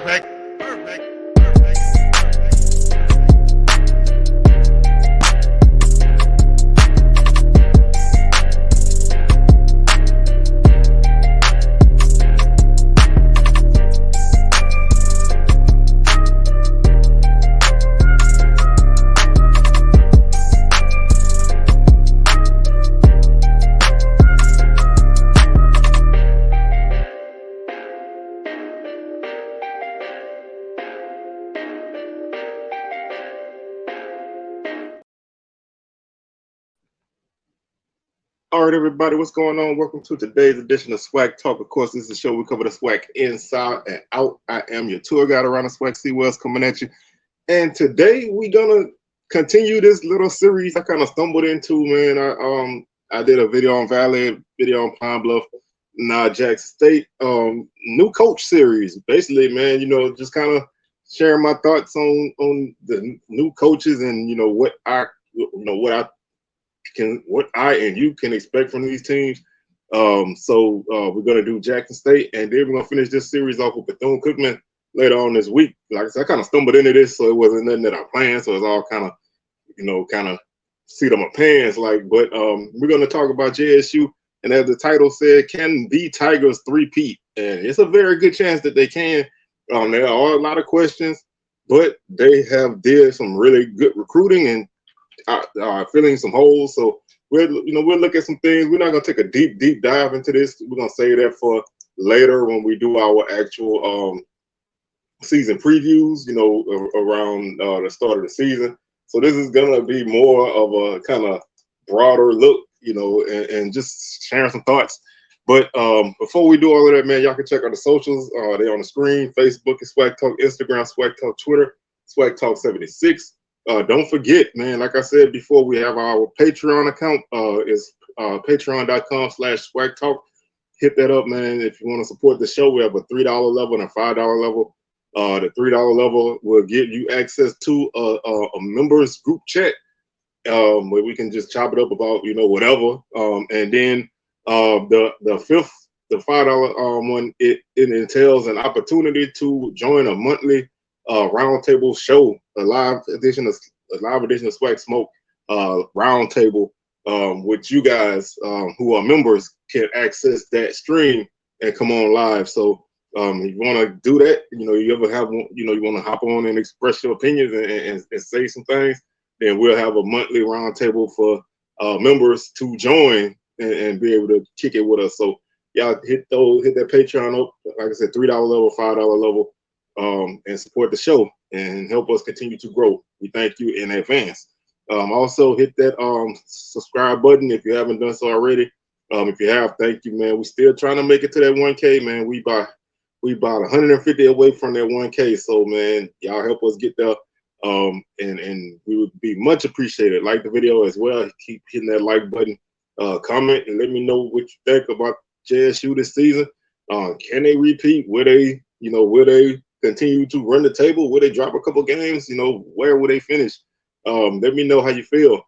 Perfect. All right, everybody, what's going on? Welcome to today's edition of SWAC Talk. Of course, this is a show we cover the SWAC inside and out. I am your tour guide around the SWAC. C. Wells coming at you. And today we're gonna continue this little series I kind of stumbled into, man. I did a video on Valley, video on Pine Bluff, now Jackson State, new coach series. Basically, man, just kind of sharing my thoughts on the new coaches and what I and you can expect from these teams. So we're gonna do Jackson State, and then we're gonna finish this series off with Bethune-Cookman later on this week. Like I said, I kind of stumbled into this, so it wasn't nothing that I planned. So it's all kind of seat of my pants. But we're gonna talk about JSU, and as the title said, can the Tigers three-peat? And it's a very good chance that they can. There are a lot of questions, but they have did some really good recruiting and filling some holes. So we'll look at some things. We're not gonna take a deep dive into this. We're gonna save that for later when we do our actual season previews, around the start of the season. So this is gonna be more of a kind of broader look, and just sharing some thoughts. But before we do all of that, man, y'all can check out the socials. They're on the screen. Facebook is SWAC Talk, Instagram SWAC Talk, Twitter SWAC Talk 76. Don't forget, man, like I said before, we have our Patreon account. It's patreon.com/SWAC Talk. Hit that up, man. If you want to support the show, we have a $3 level and a $5 level. The $3 level will give you access to a members group chat where we can just chop it up about whatever. And then the $5 one, it entails an opportunity to join a monthly roundtable show, a live edition of SWAC Smoke roundtable, which you guys who are members can access that stream and come on live. So if you want to do that, you ever have you want to hop on and express your opinions and say some things, then we'll have a monthly roundtable for members to join and be able to kick it with us. So y'all hit that Patreon up, like I said, $3 level, $5 level. And support the show and help us continue to grow. We thank you in advance. Also hit that subscribe button if you haven't done so already. If you have, thank you, man. We're still trying to make it to that 1K, man. We about 150 away from that 1K. So, man, y'all help us get there. And we would be much appreciated. Like the video as well. Keep hitting that like button. Comment and let me know what you think about JSU this season. Can they repeat? Will they continue to run the table? Will they drop a couple games? Where will they finish? Let me know how you feel.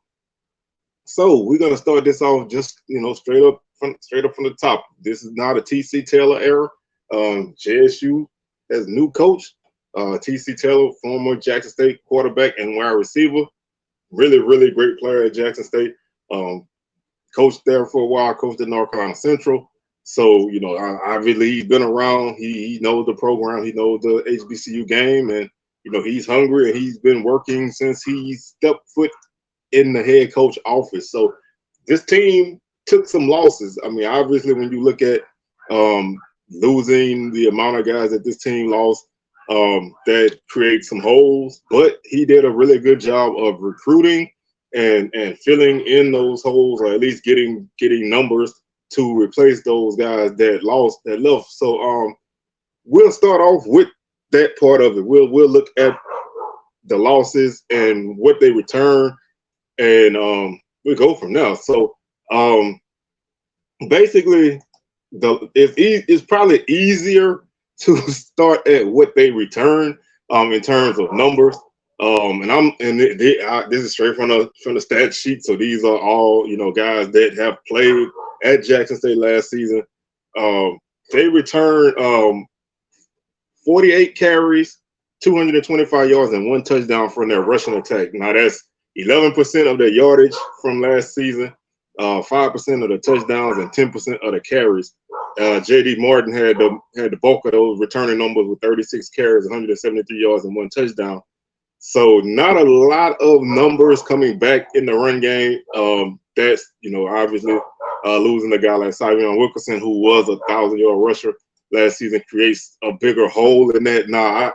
So we're gonna start this off just straight up from the top. This is not a TC Taylor era. JSU has a new coach. TC Taylor, former Jackson State quarterback and wide receiver, really great player at Jackson State. Coached there for a while. Coached at North Carolina Central. So, obviously he's been around. He knows the program. He knows the HBCU game. And, he's hungry and he's been working since he stepped foot in the head coach office. So this team took some losses. I mean, obviously, when you look at losing the amount of guys that this team lost, that creates some holes. But he did a really good job of recruiting and filling in those holes, or at least getting numbers to replace those guys that left. So we'll start off with that part of it. We'll look at the losses and what they return, and we'll go from there. So basically, it's probably easier to start at what they return in terms of numbers. This is straight from the stat sheet. So these are all guys that have played at Jackson State last season. They returned 48 carries, 225 yards, and 1 touchdown from their rushing attack. Now that's 11% of their yardage from last season, 5% of the touchdowns, and 10% of the carries. J.D. Martin had the bulk of those returning numbers with 36 carries, 173 yards, and 1 touchdown. So not a lot of numbers coming back in the run game. That's, obviously losing a guy like Savion Wilkerson, who was a 1,000-yard rusher last season, creates a bigger hole in that. Nah,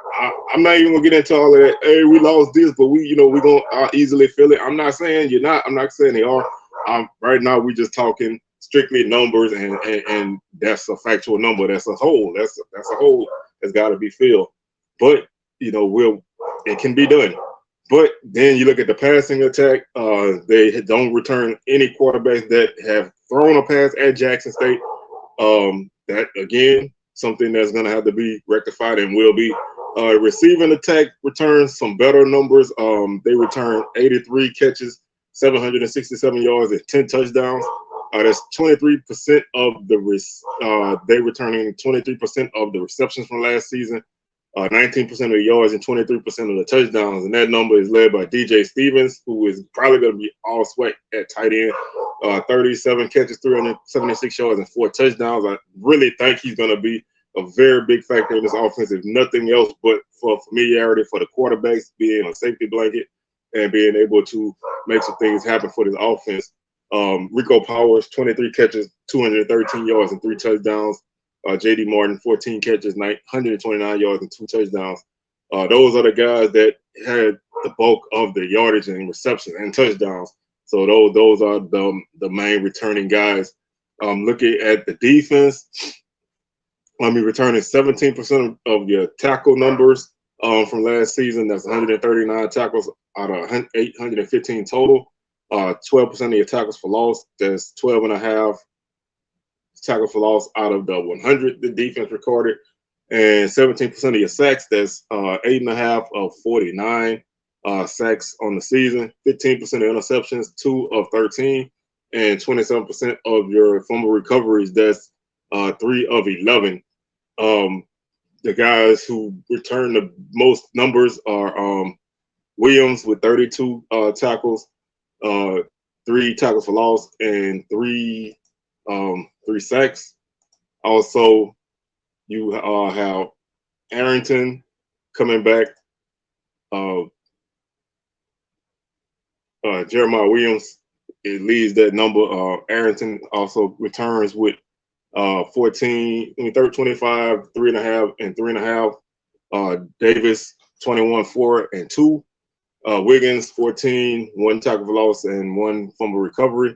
I'm not even gonna get into all of that. Hey, we lost this, but we're gonna easily fill it. I'm not saying you're not. I'm not saying they are. Right now, we're just talking strictly numbers, and that's a factual number. That's a hole. That's a hole that's got to be filled. But it can be done. But then you look at the passing attack. They don't return any quarterbacks that have thrown a pass at Jackson State. That again, something that's going to have to be rectified and will be. Receiving attack returns some better numbers. They return 83 catches, 767 yards, and 10 touchdowns. That's 23% of they returning 23% of the receptions from last season, 19% of the yards, and 23% of the touchdowns. And that number is led by DJ Stevens, who is probably going to be all SWAC at tight end. 37 catches, 376 yards, and 4 touchdowns. I really think he's going to be a very big factor in this offense, if nothing else, but for familiarity for the quarterbacks, being a safety blanket and being able to make some things happen for this offense. Rico Powers, 23 catches, 213 yards, and 3 touchdowns. J.D. Martin, 14 catches, 129 yards, and 2 touchdowns. Those are the guys that had the bulk of the yardage and reception and touchdowns. So those are the main returning guys. Looking at the defense, returning 17% of your tackle numbers from last season. That's 139 tackles out of 815 total. 12% of your tackles for loss. That's 12.5 tackles for loss out of the 100 the defense recorded, and 17% of your sacks. That's 8.5 of 49 sacks on the season. 15% of interceptions, 2 of 13, and 27% of your fumble recoveries. That's 3 of 11. The guys who return the most numbers are Williams with 32 tackles, 3 tackles for loss, and 3 sacks. Also, you have Arrington coming back. Jeremiah Williams, it leads that number. Arrington also returns with 14, 25, 3.5, and 3.5. Davis, 21, 4, and 2. Wiggins, 14, 1 tackle for loss, and 1 fumble recovery.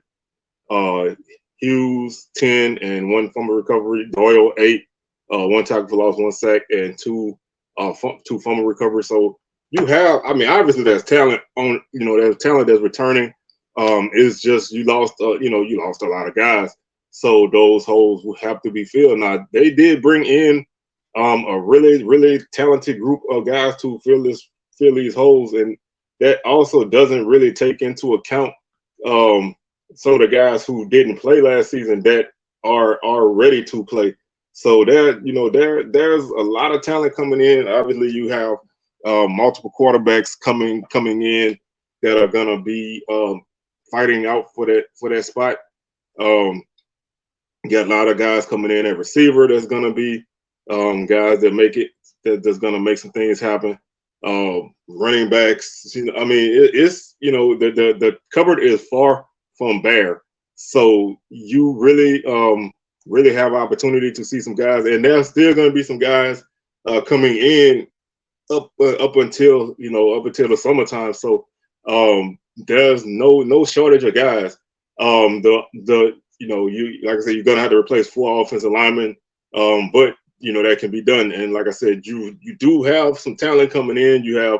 Hughes, 10, and 1 fumble recovery. Doyle, 8, 1 tackle for loss, 1 sack, and 2 fumble recovery. So you have, obviously there's talent on, there's talent that's returning. It's just you lost a lot of guys. So those holes will have to be filled. Now they did bring in a really, really talented group of guys to fill these holes, and that also doesn't really take into account some of the guys who didn't play last season that are ready to play. So there's a lot of talent coming in. Obviously, you have multiple quarterbacks coming in that are gonna be fighting out for that spot. You got a lot of guys coming in at receiver. That's gonna be guys that make it. That's gonna make some things happen. Running backs. It's the cupboard is far from bare. So you really have opportunity to see some guys, and there's still going to be some guys coming in up until the summertime. So there's no shortage of guys. Like I said, you're going to have to replace 4 offensive linemen, but that can be done. And like I said, you do have some talent coming in. You have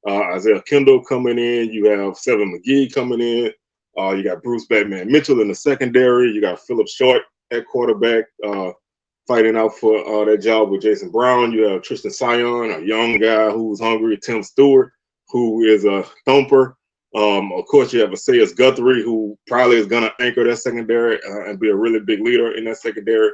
Isaiah Kendall coming in. You have Seven McGee coming in. You got Bruce Batman Mitchell in the secondary. You got Philip Short at quarterback, fighting out for that job with Jason Brown. You have Tristan Sion, a young guy who's hungry. Tim Stewart, who is a thumper. Of course, you have Asayas Guthrie, who probably is going to anchor that secondary and be a really big leader in that secondary.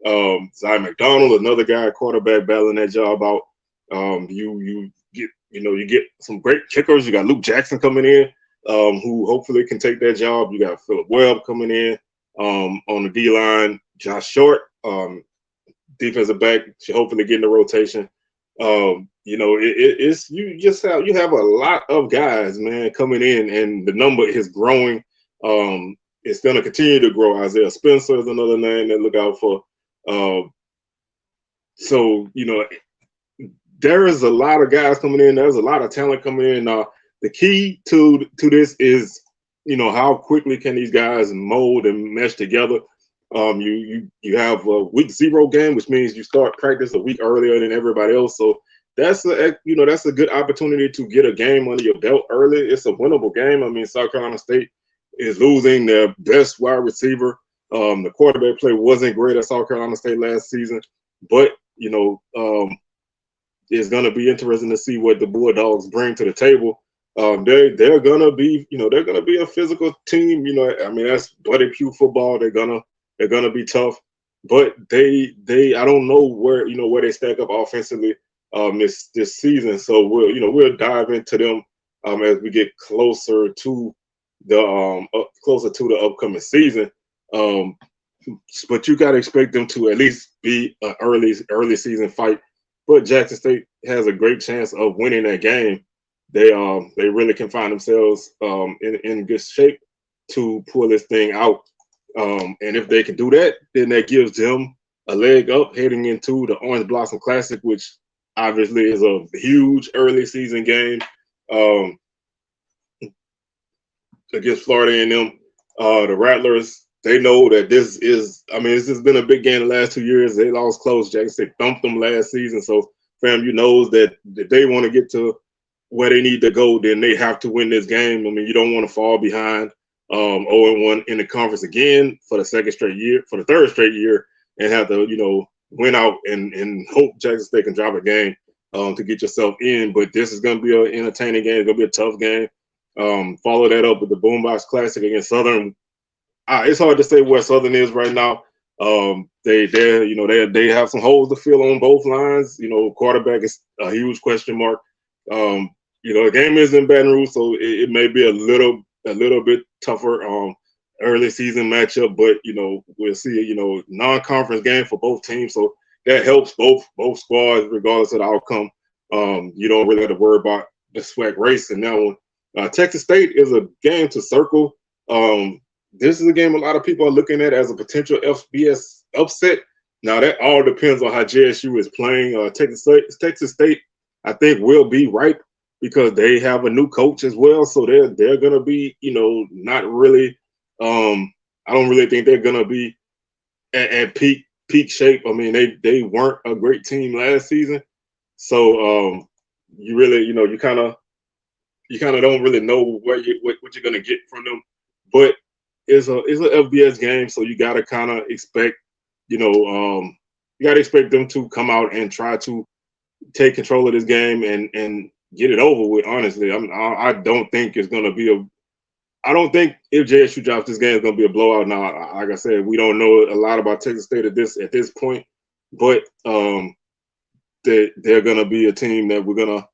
Zy McDonald, another guy, quarterback, battling that job out. You get some great kickers. You got Luke Jackson coming in, who hopefully can take that job. You got Philip Webb coming in on the D line. Josh Short, defensive back, should hopefully get in the rotation. It's you have a lot of guys, man, coming in, and the number is growing. It's going to continue to grow. Isaiah Spencer is another name that look out for. So there is a lot of guys coming in. There's a lot of talent coming in. The key to this is, how quickly can these guys mold and mesh together. You have a week 0 game, which means you start practice a week earlier than everybody else. So that's a good opportunity to get a game under your belt early. It's a winnable game. I mean, South Carolina State is losing their best wide receiver. The quarterback play wasn't great at South Carolina State last season, but it's going to be interesting to see what the Bulldogs bring to the table. They're gonna be a physical team. I mean, that's Buddy Pugh football. They're gonna be tough, but I don't know where they stack up offensively this season. So we'll dive into them as we get closer to the upcoming season. But you got to expect them to at least be an early season fight. But Jackson State has a great chance of winning that game. They really can find themselves in good shape to pull this thing out. And if they can do that, then that gives them a leg up heading into the Orange Blossom Classic, which obviously is a huge early season game against Florida A&M. The Rattlers, they know that this has been a big game the last 2 years. They lost close. Jackson State thumped them last season. So FAMU knows that if they want to get to where they need to go, then they have to win this game. I mean, you don't want to fall behind 0-1 in the conference again for the third straight year, and have to, win out and hope Jackson State can drop a game to get yourself in. But this is going to be an entertaining game. It's going to be a tough game. Follow that up with the Boombox Classic against Southern. It's hard to say where Southern is right now. They have some holes to fill on both lines. Quarterback is a huge question mark. The game is in Baton Rouge, so it may be a little bit tougher early season matchup, but we'll see. Non-conference game for both teams, so that helps both squads regardless of the outcome. You don't really have to worry about the SWAC race in that one. Texas State is a game to circle. This is a game a lot of people are looking at as a potential FBS upset. Now that all depends on how JSU is playing. Texas State, I think, will be ripe because they have a new coach as well. So they're gonna be, not really. I don't really think they're gonna be at peak shape. I mean, they weren't a great team last season. So you really, you kind of don't really know what you're gonna get from them. But it's an FBS game, so you gotta kind of expect, you gotta expect them to come out and try to take control of this game and get it over with. Honestly, I don't think it's gonna be I don't think if JSU drops this game, it's gonna be a blowout. Now, like I said, we don't know a lot about Texas State at this point, but they're gonna be a team that we're gonna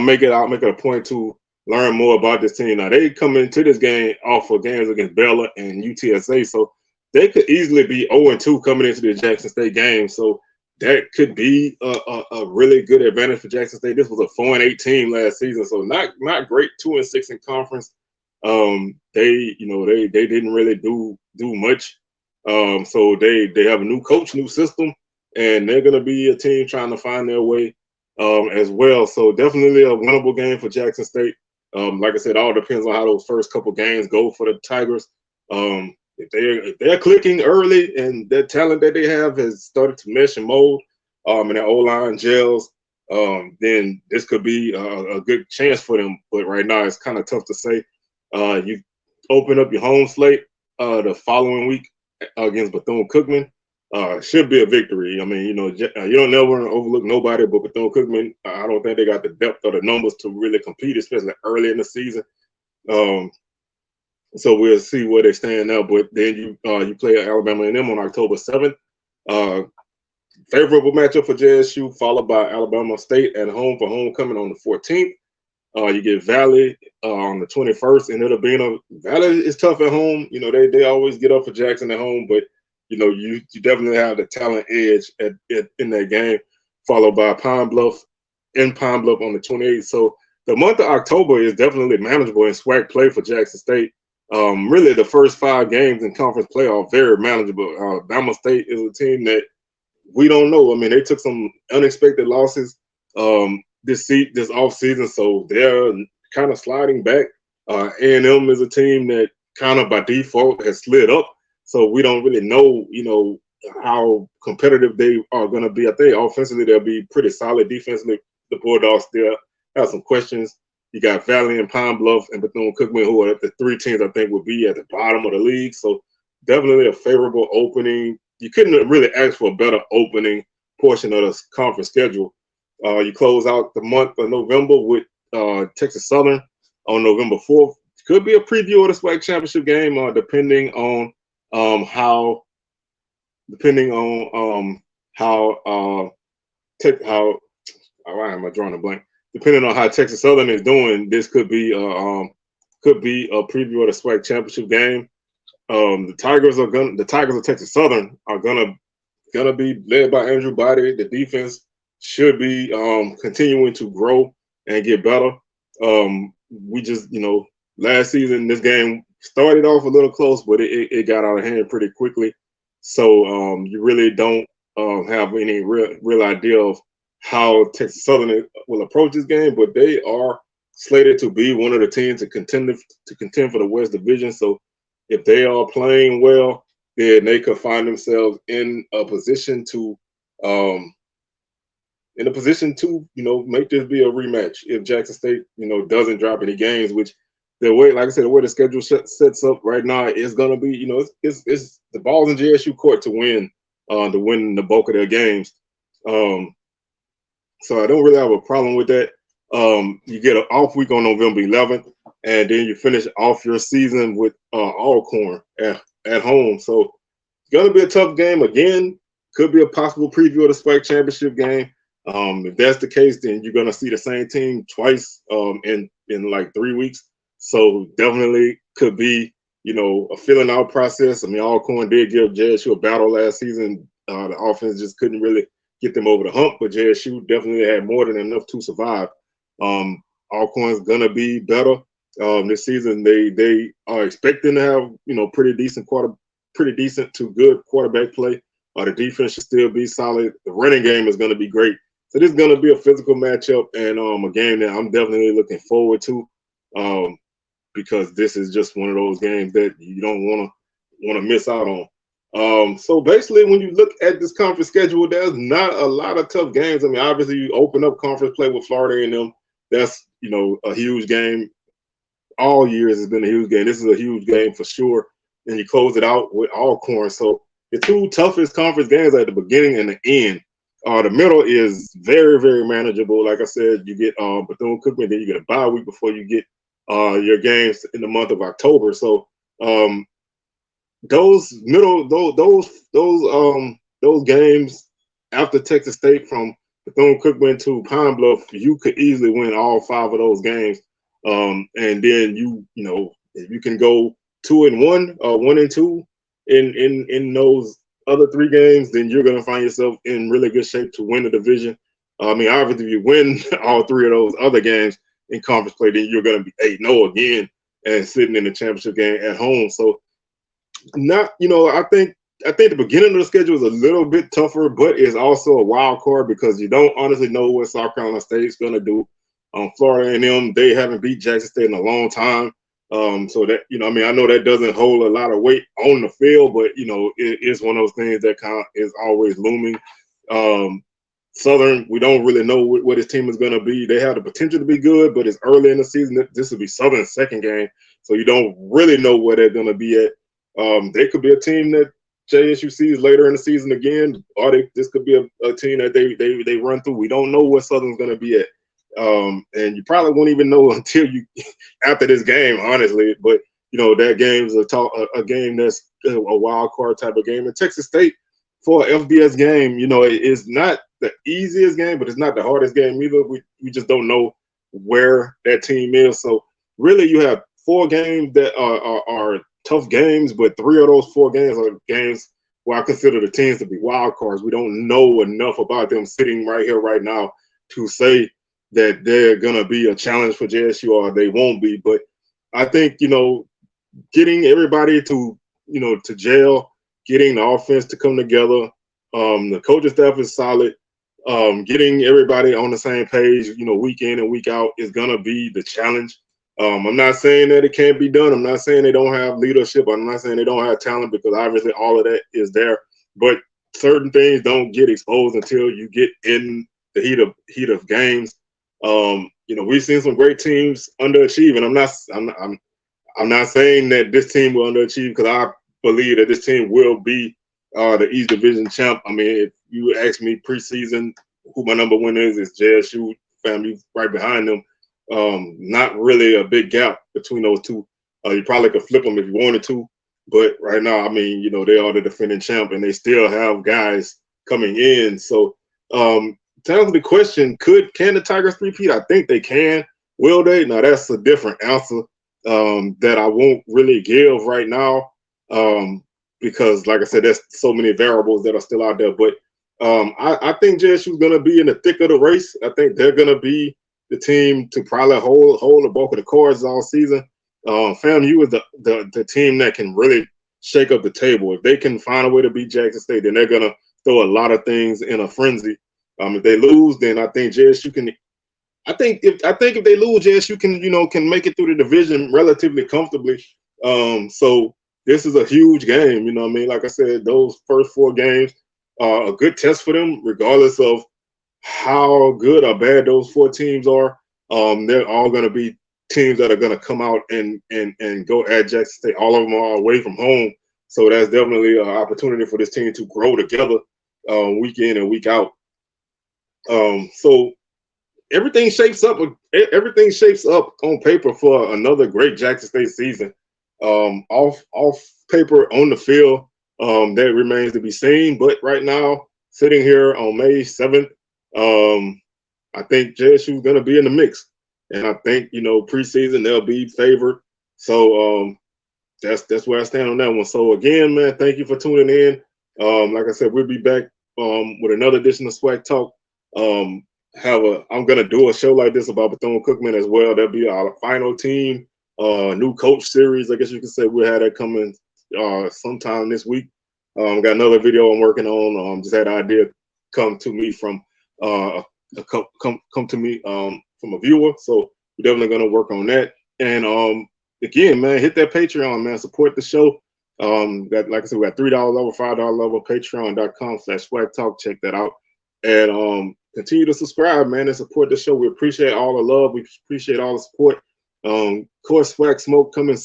make it a point to learn more about this team. Now they come into this game off of games against Baylor and UTSA, so they could easily be 0-2 coming into the Jackson State game. So that could be a really good advantage for Jackson State. This was a 4-8 team last season, so not great. 2-6 in conference. They didn't really do much. So they have a new coach, new system, and they're gonna be a team trying to find their way as well. So definitely a winnable game for Jackson State. Like I said, all depends on how those first couple games go for the Tigers. If they're clicking early and the talent that they have has started to mesh and mold, and their O-line gels, then this could be a good chance for them. But right now, it's kind of tough to say. You open up your home slate the following week against Bethune-Cookman. Should be a victory. I mean, you don't never overlook nobody, but Bethune-Cookman, I don't think they got the depth or the numbers to really compete, especially early in the season. So we'll see where they stand now. But then you play Alabama A&M on October 7th. Favorable matchup for JSU, followed by Alabama State at home for homecoming on the 14th. You get Valley on the 21st, and it'll be Valley is tough at home. You know, they always get up for Jackson at home, but you know, you definitely have the talent edge in that game, followed by Pine Bluff on the 28th. So the month of October is definitely manageable in SWAC play for Jackson State. Really, the first 5 games in conference play are very manageable. Alabama State is a team that we don't know. I mean, they took some unexpected losses this off season, so they're kind of sliding back. A&M is a team that kind of by default has slid up, so we don't really know, you know, how competitive they are going to be. I think offensively they'll be pretty solid. Defensively, the Bulldogs still have some questions. You got Valley and Pine Bluff and Bethune-Cookman, who are the 3 teams I think will be at the bottom of the league. So definitely a favorable opening. You couldn't really ask for a better opening portion of the conference schedule. You close out the month of November with Texas Southern on November 4th. Could be a preview of the SWAC championship game, depending on how why am I drawing a blank? Depending on how Texas Southern is doing, this could be a preview of the SWAC championship game. The Tigers of Texas Southern are gonna be led by Andrew Body. The defense should be continuing to grow and get better. We just, you know, last season this game started off a little close, but it got out of hand pretty quickly. So you really don't have any real idea of how Texas Southern will approach this game, but they are slated to be one of the teams to contend for the West Division. So if they are playing well, then they could find themselves in a position to you know, make this be a rematch if Jackson State, you know, doesn't drop any games, which the way, like I said, the way the schedule sets up right now is going to be, you know, it's the ball's in JSU court to win the bulk of their games. So I don't really have a problem with that. You get an off week on November 11th, and then you finish off your season with Alcorn at home. So it's going to be a tough game again. Could be a possible preview of the SWAC championship game. If that's the case, then you're going to see the same team twice in like 3 weeks. So definitely could be, you know, a filling out process. I mean, Alcorn did give JSU a battle last season. The offense just couldn't really get them over the hump, but JSU definitely had more than enough to survive. Alcorn's gonna be better this season. They are expecting to have, you know, pretty decent to good quarterback play. The defense should still be solid. The running game is gonna be great. So this is gonna be a physical matchup and a game that I'm definitely looking forward to because this is just one of those games that you don't want to miss out on. So basically, when you look at this conference schedule, there's not a lot of tough games. I mean, obviously, you open up conference play with Florida A&M. That's, you know, a huge game. All years has been a huge game. This is a huge game for sure. And you close it out with Alcorn. So the 2 toughest conference games are at the beginning and the end. The middle is very, very manageable. Like I said, you get Bethune-Cookman, then you get a bye week before you get your games in the month of October. So those games after Texas State from Bethune-Cookman to Pine Bluff, you could easily win all 5 of those games. And then you know, if you can go 2-1 or 1-2 in those other 3 games, then you're gonna find yourself in really good shape to win the division. I mean, obviously, if you win all 3 of those other games in conference play, then you're gonna be 8-0 again and sitting in the championship game at home. So not, you know, I think the beginning of the schedule is a little bit tougher, but it's also a wild card because you don't honestly know what South Carolina State's going to do. Florida A&M, they haven't beat Jackson State in a long time. So that, you know, I mean, I know that doesn't hold a lot of weight on the field, but, you know, it's one of those things that kind of is always looming. Southern, we don't really know what his team is going to be. They have the potential to be good, but it's early in the season. This will be Southern's second game, so you don't really know where they're going to be at. They could be a team that JSU sees later in the season again, or this could be a team that they run through. We don't know what Southern's going to be at, and you probably won't even know until you after this game, honestly. But you know that game's a game that's a wild card type of game. And Texas State, for an FBS game, you know, it's not the easiest game, but it's not the hardest game either. We just don't know where that team is. So really, you have 4 games that are tough games, but 3 of those 4 games are games where I consider the teams to be wild cards. We don't know enough about them sitting right here, right now, to say that they're gonna be a challenge for JSU or they won't be. But I think, you know, getting everybody to, you know, to jail, getting the offense to come together, the coaching staff is solid. Getting everybody on the same page, you know, week in and week out is gonna be the challenge. I'm not saying that it can't be done. I'm not saying they don't have leadership. I'm not saying they don't have talent, because obviously all of that is there. But certain things don't get exposed until you get in the heat of games. You know, we've seen some great teams underachieve, and I'm not saying that this team will underachieve, because I believe that this team will be the East Division champ. I mean, if you ask me preseason who my number one is JSU. Family right behind them. Not really a big gap between those two. You probably could flip them if you wanted to, but right now, I mean, you know, they are the defending champ, and they still have guys coming in. So, to answer the question, can the Tigers three-peat? I think they can. Will they? Now, that's a different answer that I won't really give right now, because, like I said, there's so many variables that are still out there. But I think JSU is going to be in the thick of the race. I think they're going to be the team to probably hold the bulk of the cards all season. FAMU is the team that can really shake up the table. If they can find a way to beat Jackson State, then they're going to throw a lot of things in a frenzy. If they lose, then I think JSU can. I think if they lose, JSU can make it through the division relatively comfortably. So this is a huge game. You know what I mean? Like I said, those first 4 games are a good test for them, regardless of how good or bad those 4 teams are. They're all going to be teams that are going to come out and go at Jackson State. All of them are away from home, so that's definitely an opportunity for this team to grow together week in and week out. So everything shapes up. Everything shapes up on paper for another great Jackson State season. Off paper, on the field, that remains to be seen. But right now, sitting here on May 7th, I think JSU is going to be in the mix, and I think, you know, preseason they'll be favored. So that's where I stand on that one. So again, man, thank you for tuning in. Like I said, we'll be back with another edition of SWAC Talk. I'm gonna do a show like this about Bethune-Cookman as well. That'll be our final team, new coach series. I guess you could say we'll have that coming sometime this week. Got another video I'm working on. Just had an idea come to me from from a viewer. So we're definitely gonna work on that. And again, man, hit that Patreon, man. Support the show. Like I said, we got $3 level, $5 level, patreon.com/SWAC Talk. Check that out. And continue to subscribe, man, and support the show. We appreciate all the love. We appreciate all the support. Of course, SWAC Smoke coming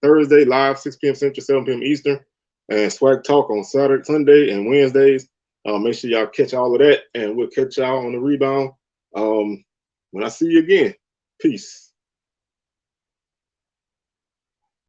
Thursday live, 6 p.m. Central, 7 p.m. Eastern, and SWAC Talk on Saturday, Sunday, and Wednesdays. Make sure y'all catch all of that, and we'll catch y'all on the rebound when I see you again. Peace.